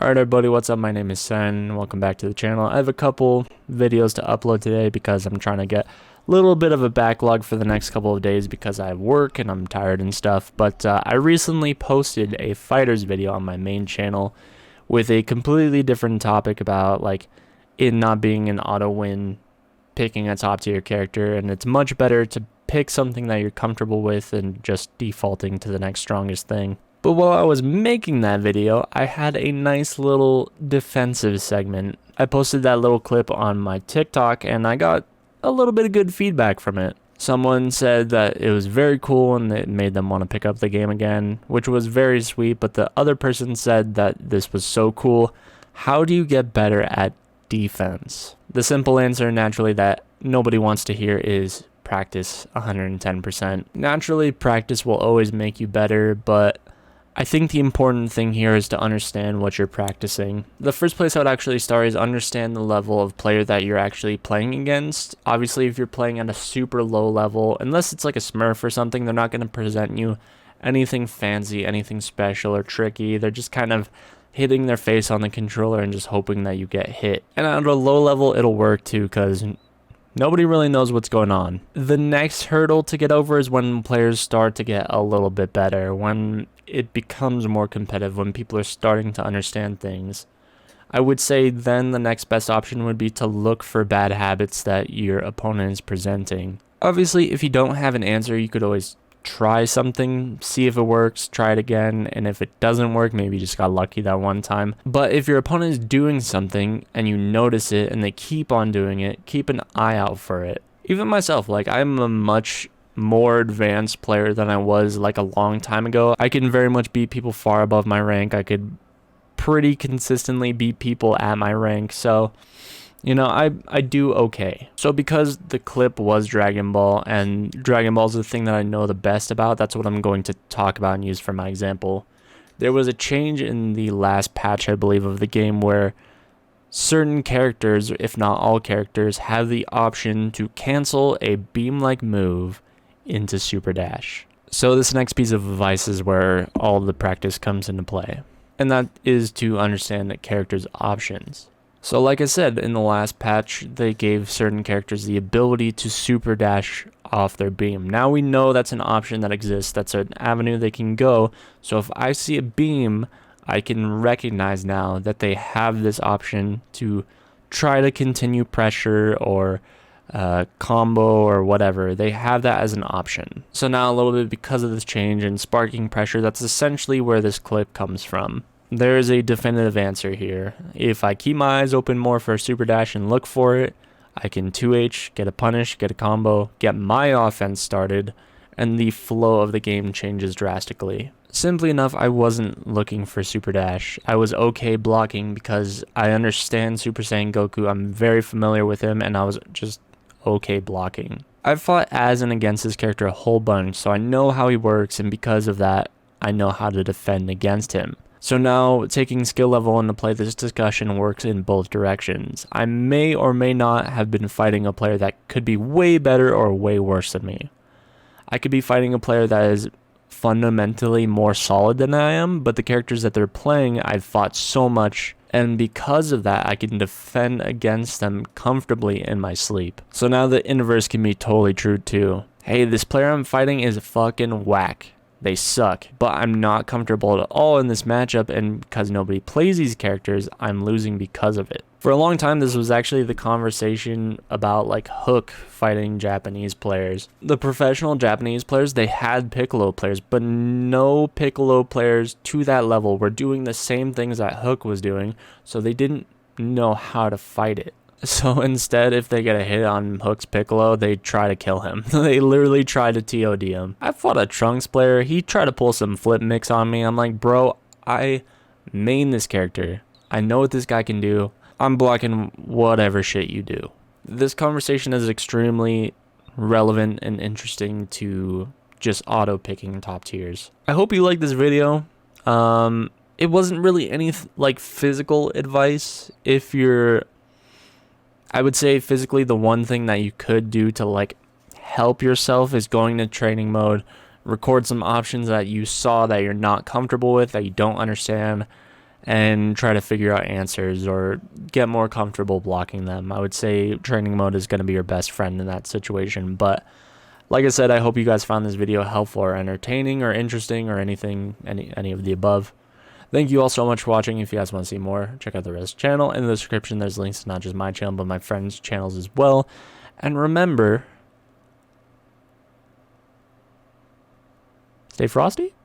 Alright everybody, what's up? My name is Sen. Welcome back to the channel. I have a couple videos to upload today because I'm trying to get a little bit of a backlog for the next couple of days because I have work and I'm tired and stuff. But I recently posted a fighters video on my main channel with a completely different topic about like it not being an auto win picking a top tier character, and it's much better to pick something that you're comfortable with and just defaulting to the next strongest thing. But while I was making that video, I had a nice little defensive segment. I posted that little clip on my TikTok and I got a little bit of good feedback from it. Someone said that it was very cool and it made them want to pick up the game again, which was very sweet, but the other person said that this was so cool. How do you get better at defense? The simple answer naturally that nobody wants to hear is practice 110%. Naturally, practice will always make you better, but I think the important thing here is to understand what you're practicing. The first place I would actually start is understand the level of player that you're actually playing against. Obviously, if you're playing at a super low level, unless it's like a Smurf or something, they're not going to present you anything fancy, anything special or tricky. They're just kind of hitting their face on the controller and just hoping that you get hit. And at a low level, it'll work too because nobody really knows what's going on. The next hurdle to get over is when players start to get a little bit better, when it becomes more competitive, when people are starting to understand things. I would say then the next best option would be to look for bad habits that your opponent is presenting. Obviously, if you don't have an answer, you could always try something, see if it works, try it again, and if it doesn't work, maybe you just got lucky that one time. But if your opponent is doing something and you notice it and they keep on doing it, keep an eye out for it. Even myself, like I'm a much more advanced player than I was like a long time ago. I can very much beat people far above my rank. I could pretty consistently beat people at my rank, so you know, I do okay. So because the clip was Dragon Ball, and Dragon Ball is the thing that I know the best about, that's what I'm going to talk about and use for my example. There was a change in the last patch, I believe, of the game where certain characters, if not all characters, have the option to cancel a beam-like move into Super Dash. So this next piece of advice is where all the practice comes into play, and that is to understand the character's options. So like I said, in the last patch, they gave certain characters the ability to Super Dash off their beam. Now we know that's an option that exists, that's an avenue they can go, so if I see a beam, I can recognize now that they have this option to try to continue pressure or combo or whatever. They have that as an option. So now a little bit because of this change in sparking pressure, that's essentially where this clip comes from. There is a definitive answer here. If I keep my eyes open more for a Super Dash and look for it, I can 2H, get a punish, get a combo, get my offense started, and the flow of the game changes drastically. Simply enough, I wasn't looking for Super Dash. I was okay blocking because I understand Super Saiyan Goku. I'm very familiar with him, and I was just okay blocking. I've fought as and against this character a whole bunch, so I know how he works, and because of that, I know how to defend against him. So now, taking skill level into play, this discussion works in both directions. I may or may not have been fighting a player that could be way better or way worse than me. I could be fighting a player that is fundamentally more solid than I am, but the characters that they're playing, I've fought so much, and because of that, I can defend against them comfortably in my sleep. So now the inverse can be totally true too. Hey, this player I'm fighting is fucking whack. They suck, but I'm not comfortable at all in this matchup, and because nobody plays these characters, I'm losing because of it. For a long time, this was actually the conversation about like Hook fighting Japanese players. The professional Japanese players, they had Piccolo players, but no Piccolo players to that level were doing the same things that Hook was doing, so they didn't know how to fight it. So instead, if they get a hit on Hook's Piccolo, they try to kill him. They literally try to TOD him. I fought a Trunks player. He tried to pull some flip mix on me. I'm like, bro, I main this character. I know what this guy can do. I'm blocking whatever shit you do. This conversation is extremely relevant and interesting to just auto picking top tiers. I hope you like this video. It wasn't really any like physical advice. I would say physically the one thing that you could do to like help yourself is going to training mode, record some options that you saw that you're not comfortable with, that you don't understand, and try to figure out answers or get more comfortable blocking them. I would say training mode is going to be your best friend in that situation. But like I said, I hope you guys found this video helpful or entertaining or interesting or anything, any of the above. Thank you all so much for watching. If you guys want to see more, check out the rest of the channel. In the description, there's links to not just my channel, but my friends' channels as well. And remember, stay frosty.